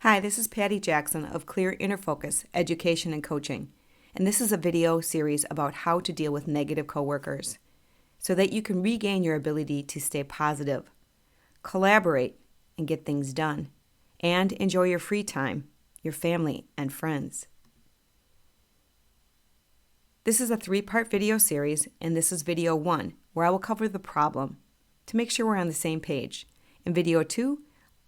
Hi, this is Patty Jackson of Clear Inner Focus Education and Coaching, and this is a video series about how to deal with negative coworkers so that you can regain your ability to stay positive, collaborate, and get things done, and enjoy your free time, your family, and friends. This is a 3-part video series, and this is video 1, where I will cover the problem to make sure we're on the same page. In video 2,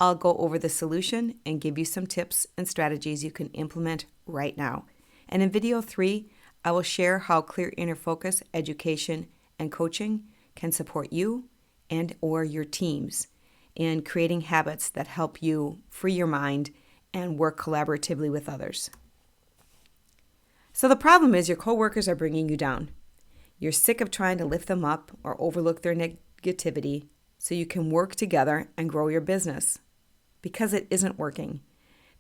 I'll go over the solution and give you some tips and strategies you can implement right now. And in video 3, I will share how Clear Inner Focus Education and Coaching can support you and or your teams in creating habits that help you free your mind and work collaboratively with others. So the problem is your coworkers are bringing you down. You're sick of trying to lift them up or overlook their negativity so you can work together and grow your business. Because it isn't working,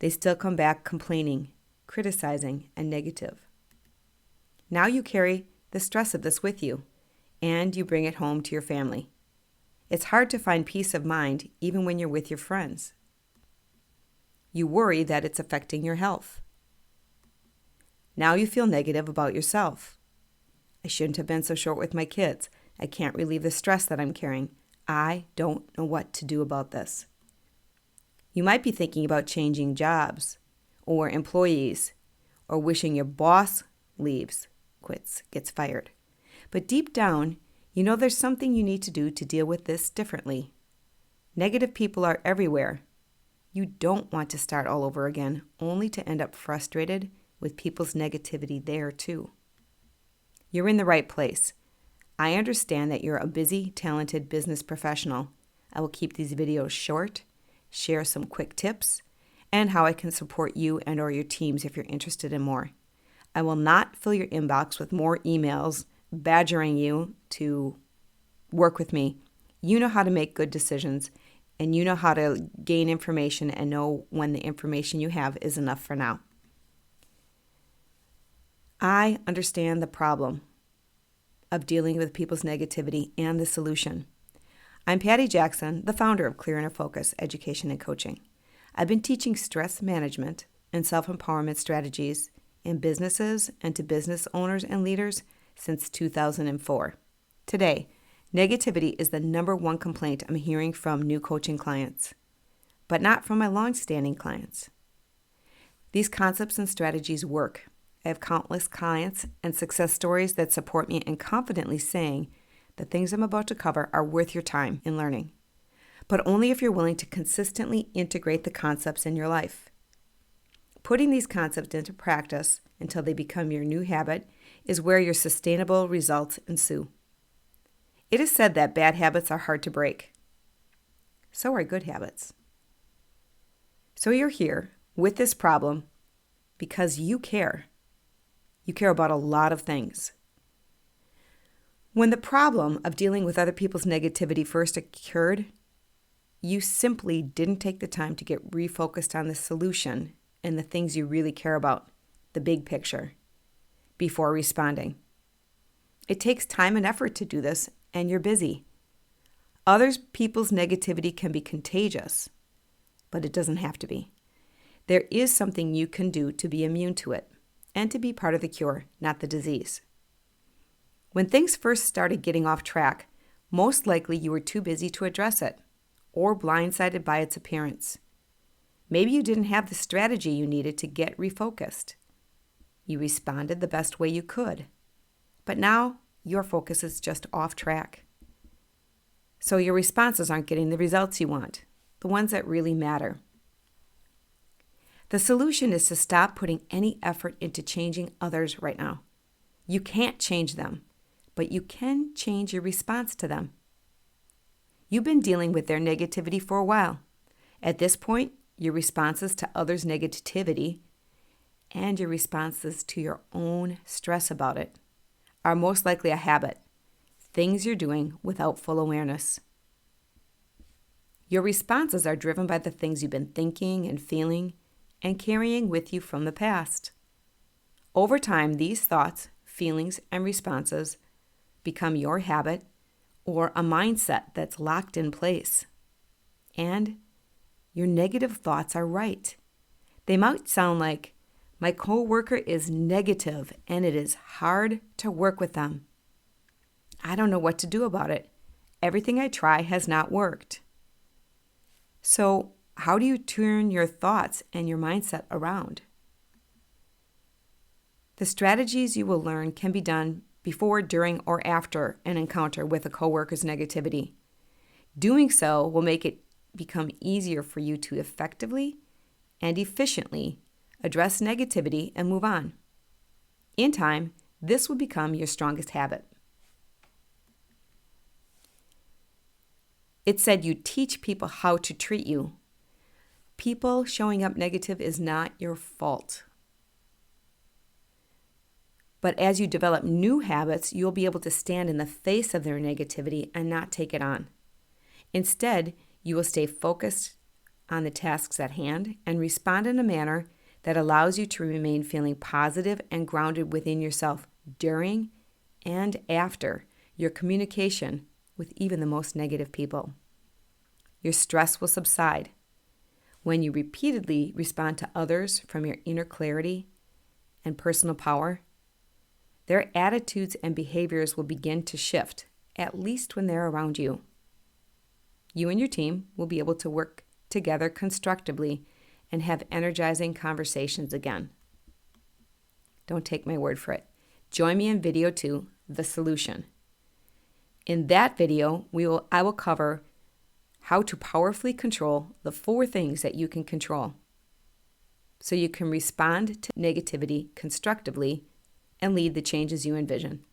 they still come back complaining, criticizing, and negative. Now you carry the stress of this with you, and you bring it home to your family. It's hard to find peace of mind even when you're with your friends. You worry that it's affecting your health. Now you feel negative about yourself. I shouldn't have been so short with my kids. I can't relieve the stress that I'm carrying. I don't know what to do about this. You might be thinking about changing jobs or employees or wishing your boss leaves, quits, gets fired. But deep down, you know there's something you need to do to deal with this differently. Negative people are everywhere. You don't want to start all over again, only to end up frustrated with people's negativity there too. You're in the right place. I understand that you're a busy, talented business professional. I will keep these videos short, share some quick tips, and how I can support you and or your teams if you're interested in more. I will not fill your inbox with more emails badgering you to work with me. You know how to make good decisions, and you know how to gain information and know when the information you have is enough for now. I understand the problem of dealing with people's negativity and the solution. I'm Patty Jackson, the founder of Clear Inner Focus Education and Coaching. I've been teaching stress management and self-empowerment strategies in businesses and to business owners and leaders since 2004. Today, negativity is the number one complaint I'm hearing from new coaching clients, but not from my long-standing clients. These concepts and strategies work. I have countless clients and success stories that support me in confidently saying the things I'm about to cover are worth your time in learning, but only if you're willing to consistently integrate the concepts in your life. Putting these concepts into practice until they become your new habit is where your sustainable results ensue. It is said that bad habits are hard to break. So are good habits. So you're here with this problem because you care. You care about a lot of things. When the problem of dealing with other people's negativity first occurred, you simply didn't take the time to get refocused on the solution and the things you really care about, the big picture, before responding. It takes time and effort to do this, and you're busy. Other people's negativity can be contagious, but it doesn't have to be. There is something you can do to be immune to it and to be part of the cure, not the disease. When things first started getting off track, most likely you were too busy to address it or blindsided by its appearance. Maybe you didn't have the strategy you needed to get refocused. You responded the best way you could, but now your focus is just off track. So your responses aren't getting the results you want, the ones that really matter. The solution is to stop putting any effort into changing others right now. You can't change them, but you can change your response to them. You've been dealing with their negativity for a while. At this point, your responses to others' negativity and your responses to your own stress about it are most likely a habit, things you're doing without full awareness. Your responses are driven by the things you've been thinking and feeling and carrying with you from the past. Over time, these thoughts, feelings, and responses become your habit or a mindset that's locked in place. And your negative thoughts are right. They might sound like, my coworker is negative and it is hard to work with them. I don't know what to do about it. Everything I try has not worked. So, how do you turn your thoughts and your mindset around? The strategies you will learn can be done before, during, or after an encounter with a coworker's negativity. Doing so will make it become easier for you to effectively and efficiently address negativity and move on. In time, this will become your strongest habit. It said you teach people how to treat you. People showing up negative is not your fault. But as you develop new habits, you'll be able to stand in the face of their negativity and not take it on. Instead, you will stay focused on the tasks at hand and respond in a manner that allows you to remain feeling positive and grounded within yourself during and after your communication with even the most negative people. Your stress will subside when you repeatedly respond to others from your inner clarity and personal power. Their attitudes and behaviors will begin to shift, at least when they're around you. You and your team will be able to work together constructively and have energizing conversations again. Don't take my word for it. Join me in video 2, The Solution. In that video, I will cover how to powerfully control the 4 things that you can control so you can respond to negativity constructively and lead the changes you envision.